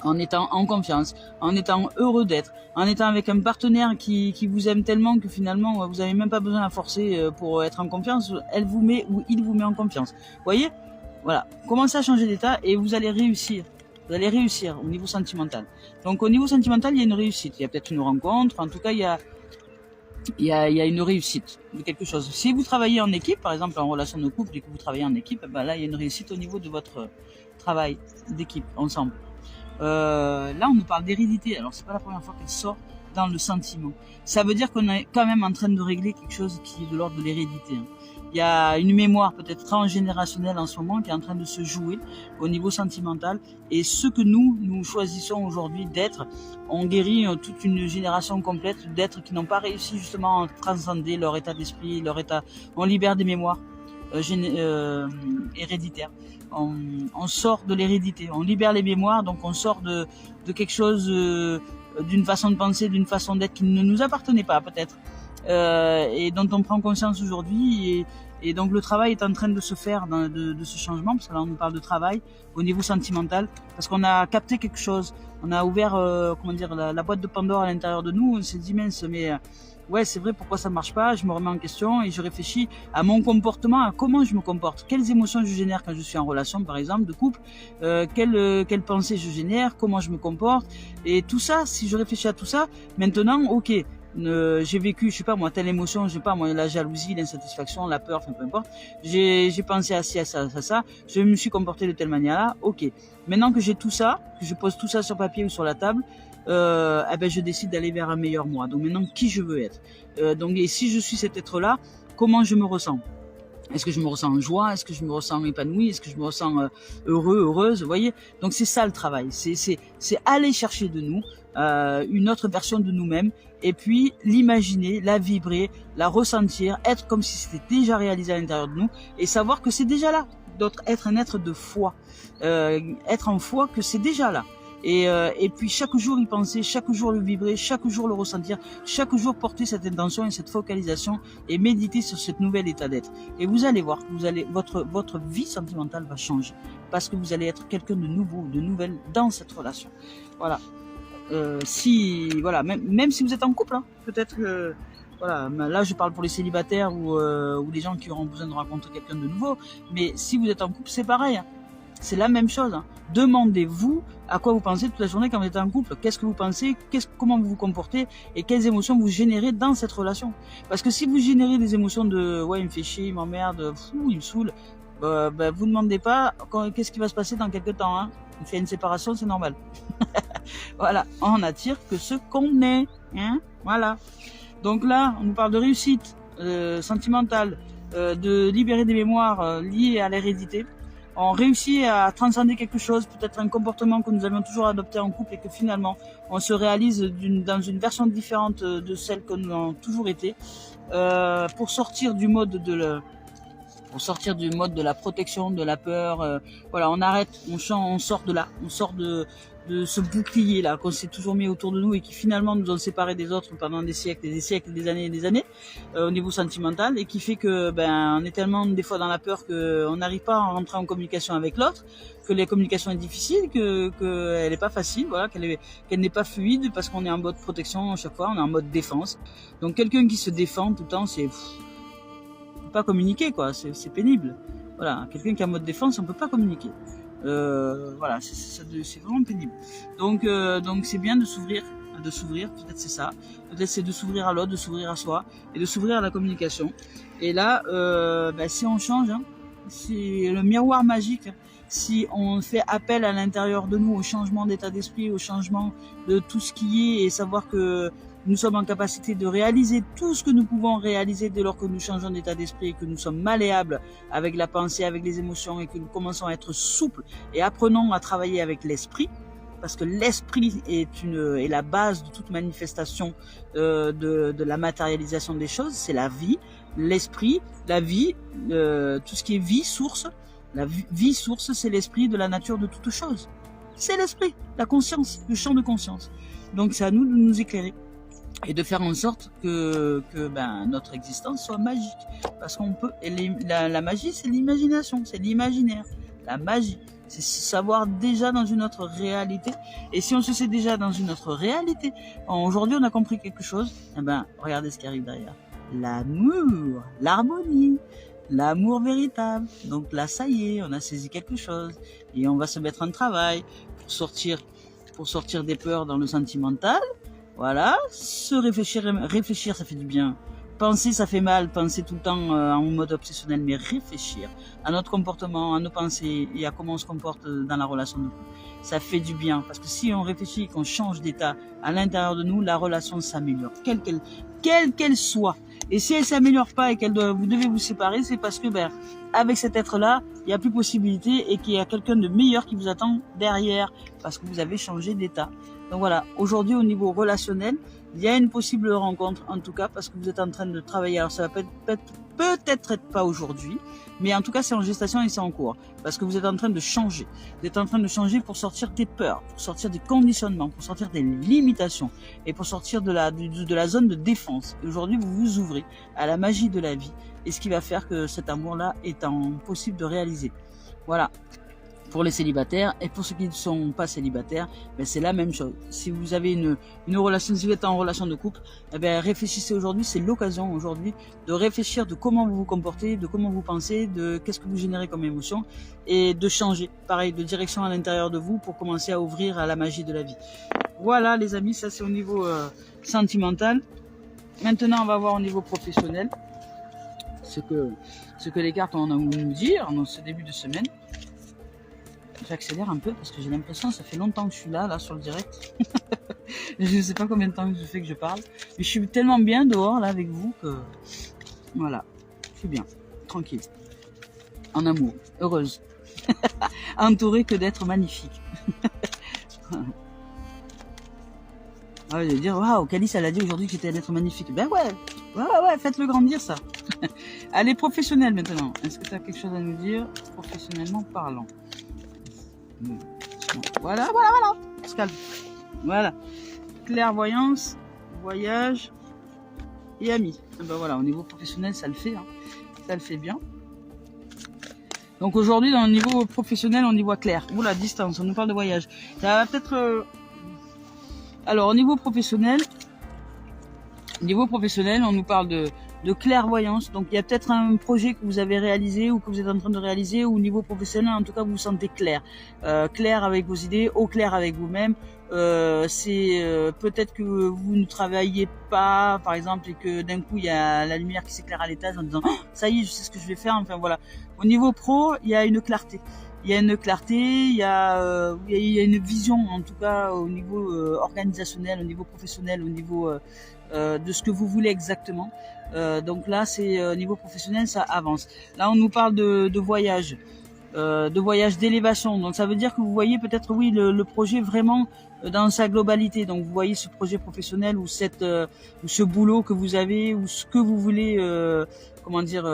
S1: en étant en confiance, en étant heureux d'être, en étant avec un partenaire qui vous aime tellement que finalement, vous n'avez même pas besoin à forcer pour être en confiance. Elle vous met, ou il vous met en confiance. Vous voyez ? Voilà, commencez à changer d'état et vous allez réussir. Vous allez réussir au niveau sentimental. Donc au niveau sentimental, il y a une réussite. Il y a peut-être une rencontre. En tout cas, il y a une réussite de quelque chose. Si vous travaillez en équipe, par exemple en relation de couple, et que vous travaillez en équipe, là, il y a une réussite au niveau de votre travail d'équipe ensemble. Là, on nous parle d'hérédité. Alors, c'est pas la première fois qu'elle sort dans le sentiment. Ça veut dire qu'on est quand même en train de régler quelque chose qui est de l'ordre de l'hérédité. Il y a une mémoire peut-être transgénérationnelle en ce moment qui est en train de se jouer au niveau sentimental. Et ce que nous choisissons aujourd'hui d'être, on guérit toute une génération complète d'êtres qui n'ont pas réussi justement à transcender leur état d'esprit, leur état. On libère des mémoires héréditaires. On sort de l'hérédité, on libère les mémoires, donc on sort de quelque chose, d'une façon de penser, d'une façon d'être qui ne nous appartenait pas peut-être. Et dont on prend conscience aujourd'hui, et donc le travail est en train de se faire de ce changement, parce que là on nous parle de travail au niveau sentimental, parce qu'on a capté quelque chose, on a ouvert la boîte de Pandore à l'intérieur de nous, on s'est dit mince, mais ouais c'est vrai, pourquoi ça marche pas, je me remets en question et je réfléchis à mon comportement, à comment je me comporte, quelles émotions je génère quand je suis en relation par exemple de couple, quelles pensées je génère, comment je me comporte, et tout ça, si je réfléchis à tout ça, maintenant ok, j'ai vécu, je sais pas moi, telle émotion, je sais pas moi, la jalousie, l'insatisfaction, la peur, enfin peu importe. J'ai pensé à ci, à ça, à ça. Je me suis comporté de telle manière-là. Ok. Maintenant que j'ai tout ça, que je pose tout ça sur papier ou sur la table, je décide d'aller vers un meilleur moi. Donc maintenant, qui je veux être. Donc et si je suis cet être-là, comment je me ressens? Est-ce que je me ressens en joie? Est-ce que je me ressens épanoui? Est-ce que je me ressens heureux, heureuse? Vous voyez? Donc c'est ça le travail. C'est aller chercher de nous une autre version de nous-mêmes, et puis l'imaginer, la vibrer, la ressentir, être comme si c'était déjà réalisé à l'intérieur de nous, et savoir que c'est déjà là. Être un être de foi, être en foi que c'est déjà là. Et puis chaque jour y penser, chaque jour le vibrer, chaque jour le ressentir, chaque jour porter cette intention et cette focalisation, et méditer sur ce nouvel état d'être. Et vous allez voir que votre vie sentimentale va changer, parce que vous allez être quelqu'un de nouveau, de nouvelle dans cette relation. Voilà. Même si vous êtes en couple, hein, peut-être que voilà, là je parle pour les célibataires ou les gens qui auront besoin de rencontrer quelqu'un de nouveau, mais si vous êtes en couple, c'est pareil, hein. C'est la même chose, hein. Demandez-vous à quoi vous pensez toute la journée quand vous êtes en couple. Qu'est-ce que vous pensez, comment vous vous comportez, et quelles émotions vous générez dans cette relation. Parce que si vous générez des émotions de ouais il me fait chier, il m'emmerde, il me saoule, vous ne demandez pas qu'est-ce qui va se passer dans quelques temps. Hein. On fait une séparation, c'est normal. Voilà, on attire que ce qu'on est. Hein, voilà. Donc là, on nous parle de réussite sentimentale, de libérer des mémoires liées à l'hérédité. On réussit à transcender quelque chose, peut-être un comportement que nous avions toujours adopté en couple et que finalement on se réalise dans une version différente de celle que nous avons toujours été, pour sortir du mode de la protection, de la peur. Voilà, on arrête, on sort de là, on sort de ce bouclier là qu'on s'est toujours mis autour de nous et qui finalement nous ont séparés des autres pendant des siècles et des siècles, des années et des années, au niveau sentimental, et qui fait que on est tellement des fois dans la peur qu'on n'arrive pas à rentrer en communication avec l'autre, que la communication est difficile, que elle est pas facile, voilà, qu'elle n'est pas fluide parce qu'on est en mode protection à chaque fois, on est en mode défense. Donc quelqu'un qui se défend tout le temps, c'est pas communiquer, quoi, c'est pénible. Voilà, quelqu'un qui est en mode défense, on peut pas communiquer. Voilà, c'est vraiment pénible. Donc c'est bien de s'ouvrir, peut-être c'est ça, peut-être c'est de s'ouvrir à l'autre, de s'ouvrir à soi et de s'ouvrir à la communication. Et là, si on change, hein, c'est le miroir magique. Si on fait appel à l'intérieur de nous au changement d'état d'esprit, au changement de tout ce qui est, et savoir que nous sommes en capacité de réaliser tout ce que nous pouvons réaliser dès lors que nous changeons d'état d'esprit et que nous sommes malléables avec la pensée, avec les émotions, et que nous commençons à être souples et apprenons à travailler avec l'esprit, parce que l'esprit est la base de toute manifestation de la matérialisation des choses. C'est la vie, l'esprit, la vie, tout ce qui est vie, source. La vie source, c'est l'esprit de la nature de toute chose. C'est l'esprit, la conscience, le champ de conscience. Donc c'est à nous de nous éclairer et de faire en sorte que notre existence soit magique, parce qu'on peut. Et la magie, c'est l'imagination, c'est l'imaginaire. La magie, c'est se savoir déjà dans une autre réalité. Et si on se sait déjà dans une autre réalité, aujourd'hui on a compris quelque chose. Regardez ce qui arrive derrière. L'amour, l'harmonie, l'amour véritable. Donc là, ça y est, on a saisi quelque chose et on va se mettre en travail pour sortir des peurs dans le sentimental. Voilà, réfléchir, ça fait du bien. Penser, ça fait mal, penser tout le temps en mode obsessionnel, mais réfléchir à notre comportement, à nos pensées et à comment on se comporte dans la relation de couple, ça fait du bien. Parce que si on réfléchit, qu'on change d'état à l'intérieur de nous, la relation s'améliore, quelle qu'elle soit. Et si elle s'améliore pas et vous devez vous séparer, c'est parce que avec cet être-là, il n'y a plus possibilité et qu'il y a quelqu'un de meilleur qui vous attend derrière, parce que vous avez changé d'état. Donc voilà, aujourd'hui au niveau relationnel, il y a une possible rencontre, en tout cas, parce que vous êtes en train de travailler. Alors ça va peut-être pas aujourd'hui, mais en tout cas c'est en gestation et c'est en cours, parce que vous êtes en train de changer. Vous êtes en train de changer pour sortir des peurs, pour sortir des conditionnements, pour sortir des limitations et pour sortir de la zone de défense. Et aujourd'hui vous vous ouvrez à la magie de la vie et ce qui va faire que cet amour-là est possible de réaliser. Voilà. Pour les célibataires et pour ceux qui ne sont pas célibataires, c'est la même chose. Si vous avez une relation, si vous êtes en relation de couple, réfléchissez aujourd'hui, c'est l'occasion aujourd'hui de réfléchir de comment vous vous comportez, de comment vous pensez, de qu'est-ce que vous générez comme émotion et de changer, pareil, de direction à l'intérieur de vous pour commencer à ouvrir à la magie de la vie. Voilà les amis, ça c'est au niveau sentimental. Maintenant on va voir au niveau professionnel ce que les cartes ont à nous dire dans ce début de semaine. J'accélère un peu parce que j'ai l'impression que ça fait longtemps que je suis là sur le direct. Je ne sais pas combien de temps que je fais que je parle. Mais je suis tellement bien dehors là avec vous que voilà, je suis bien, tranquille, en amour, heureuse, entourée que d'être magnifique. Je vais dire, waouh, Calice elle a dit aujourd'hui que j'étais d'être magnifique. Ouais, faites-le grandir ça. Allez, professionnel maintenant. Est-ce que tu as quelque chose à nous dire professionnellement parlant? Voilà. On se calme. Voilà. Clairvoyance, voyage et amis. Voilà, au niveau professionnel, ça le fait. Hein. Ça le fait bien. Donc aujourd'hui, dans le niveau professionnel, on y voit clair. Oula, distance, on nous parle de voyage. Ça va peut-être... Alors, au niveau professionnel, on nous parle de clairvoyance. Donc il y a peut-être un projet que vous avez réalisé ou que vous êtes en train de réaliser, ou au niveau professionnel, en tout cas vous vous sentez clair, clair avec vos idées, au clair avec vous-même. C'est peut-être que vous ne travaillez pas, par exemple, et que d'un coup il y a la lumière qui s'éclaire à l'étage en disant oh, ça y est, je sais ce que je vais faire. Enfin voilà. Au niveau pro, il y a une clarté. Il y a une clarté, il y a une vision, en tout cas au niveau organisationnel, au niveau professionnel, au niveau de ce que vous voulez exactement. Donc là, c'est au niveau professionnel, ça avance. Là, on nous parle de voyage, d'élévation. Donc ça veut dire que vous voyez peut-être, oui, le projet vraiment dans sa globalité. Donc vous voyez ce projet professionnel ou ce boulot que vous avez ou ce que vous voulez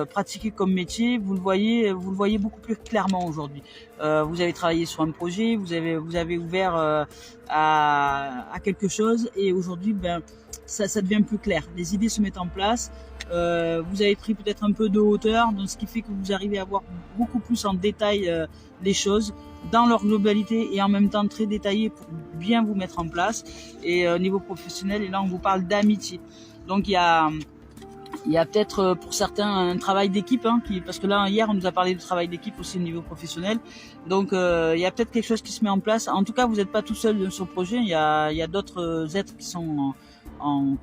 S1: pratiquer comme métier, vous le voyez beaucoup plus clairement aujourd'hui. Vous avez travaillé sur un projet, vous avez ouvert à quelque chose, et aujourd'hui ça devient plus clair. Les idées se mettent en place. Vous avez pris peut-être un peu de hauteur, donc ce qui fait que vous arrivez à voir beaucoup plus en détail les choses dans leur globalité et en même temps très détaillé pour bien vous mettre en place. Et au niveau professionnel, et là on vous parle d'amitié. Donc il y a peut-être pour certains un travail d'équipe, parce que là hier on nous a parlé de travail d'équipe aussi au niveau professionnel. Donc il y a peut-être quelque chose qui se met en place. En tout cas, vous n'êtes pas tout seul sur le projet. Il y a d'autres êtres qui sont en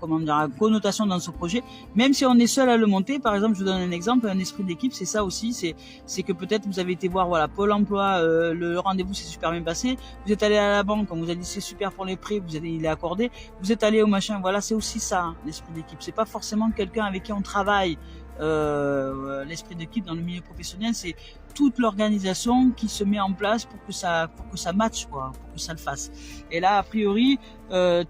S1: connotation dans ce projet, même si on est seul à le monter. Par exemple, je vous donne un exemple, un esprit d'équipe, c'est ça aussi, c'est que peut-être vous avez été voir Pôle emploi, le rendez-vous s'est super bien passé, vous êtes allé à la banque, on vous a dit c'est super pour les prêts, il est accordé, vous êtes allé au machin, voilà, c'est aussi ça, l'esprit d'équipe. C'est pas forcément quelqu'un avec qui on travaille. L'esprit d'équipe dans le milieu professionnel, c'est toute l'organisation qui se met en place pour que ça matche, pour que ça le fasse. Et là, a priori,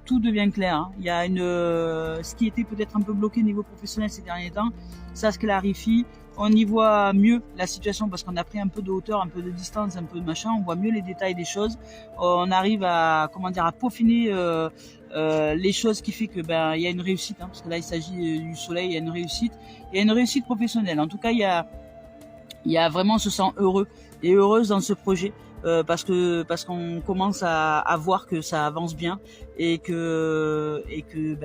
S1: tout devient clair. Il y a ce qui était peut-être un peu bloqué au niveau professionnel ces derniers temps, ça se clarifie. On y voit mieux la situation parce qu'on a pris un peu de hauteur, un peu de distance, un peu de machin. On voit mieux les détails des choses. On arrive à peaufiner les choses, qui fait que il y a une réussite, parce que là il s'agit du soleil, il y a une réussite, professionnelle. En tout cas, il y a vraiment, on se sent heureux et heureuse dans ce projet, parce qu'on commence à voir que ça avance bien et que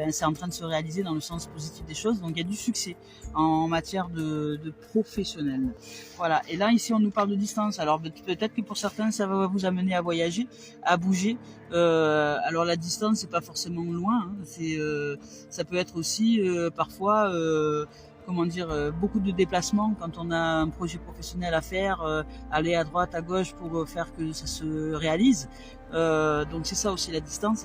S1: c'est en train de se réaliser dans le sens positif des choses. Donc il y a du succès en matière de professionnel. Voilà. Et là ici on nous parle de distance. Alors peut-être que pour certains ça va vous amener à voyager, à bouger. Alors la distance c'est pas forcément loin. Ça peut être aussi parfois beaucoup de déplacements quand on a un projet professionnel à faire, aller à droite, à gauche pour faire que ça se réalise. Donc c'est ça aussi la distance.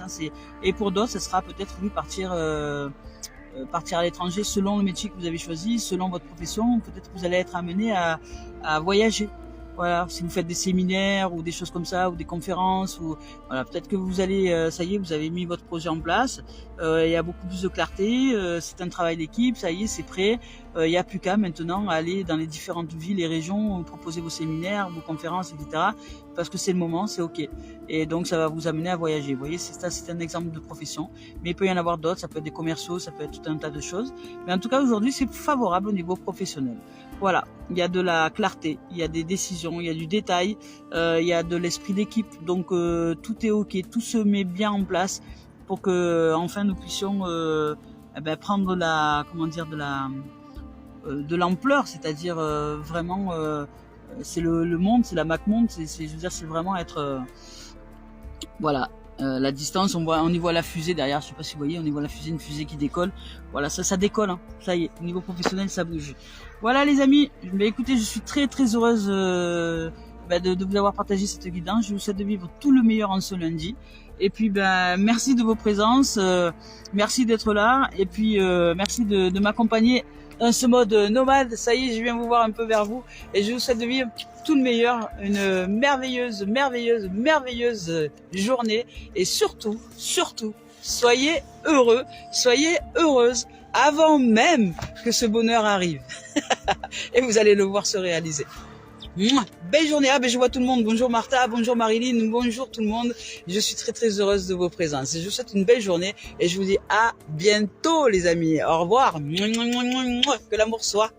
S1: Et pour d'autres, ça sera peut-être partir à l'étranger selon le métier que vous avez choisi, selon votre profession. Peut-être que vous allez être amené à voyager. Voilà, si vous faites des séminaires ou des choses comme ça, ou des conférences, ou voilà, peut-être que vous allez, ça y est, vous avez mis votre projet en place. Il y a beaucoup plus de clarté. C'est un travail d'équipe, ça y est, c'est prêt. Il n'y a plus qu'à maintenant aller dans les différentes villes et régions, proposer vos séminaires, vos conférences, etc. Parce que c'est le moment, c'est ok. Et donc ça va vous amener à voyager. Vous voyez, c'est un exemple de profession. Mais il peut y en avoir d'autres. Ça peut être des commerciaux, ça peut être tout un tas de choses. Mais en tout cas, aujourd'hui, c'est favorable au niveau professionnel. Voilà, il y a de la clarté, il y a des décisions, il y a du détail, il y a de l'esprit d'équipe. Donc tout est ok, tout se met bien en place pour que enfin nous puissions prendre de l'ampleur, c'est-à-dire vraiment c'est le monde, c'est la Mac monde, je veux dire, c'est vraiment être voilà. La distance, on y voit la fusée derrière, je sais pas si vous voyez, on y voit la fusée, une fusée qui décolle. Voilà, ça décolle, ça y est, au niveau professionnel, ça bouge. Voilà les amis, écoutez, je suis très très heureuse de vous avoir partagé cette guidance. Je vous souhaite de vivre tout le meilleur en ce lundi. Et puis merci de vos présences, merci d'être là, et puis merci de m'accompagner dans ce mode nomade. Ça y est, je viens vous voir un peu vers vous, et je vous souhaite de vivre tout le meilleur, une merveilleuse journée, et surtout, soyez heureux, soyez heureuse avant même que ce bonheur arrive. Et vous allez le voir se réaliser. Belle journée, je vois tout le monde. Bonjour Martha, bonjour Marilyn, bonjour tout le monde. Je suis très très heureuse de vos présences. Je vous souhaite une belle journée et je vous dis à bientôt les amis. Au revoir. Que l'amour soit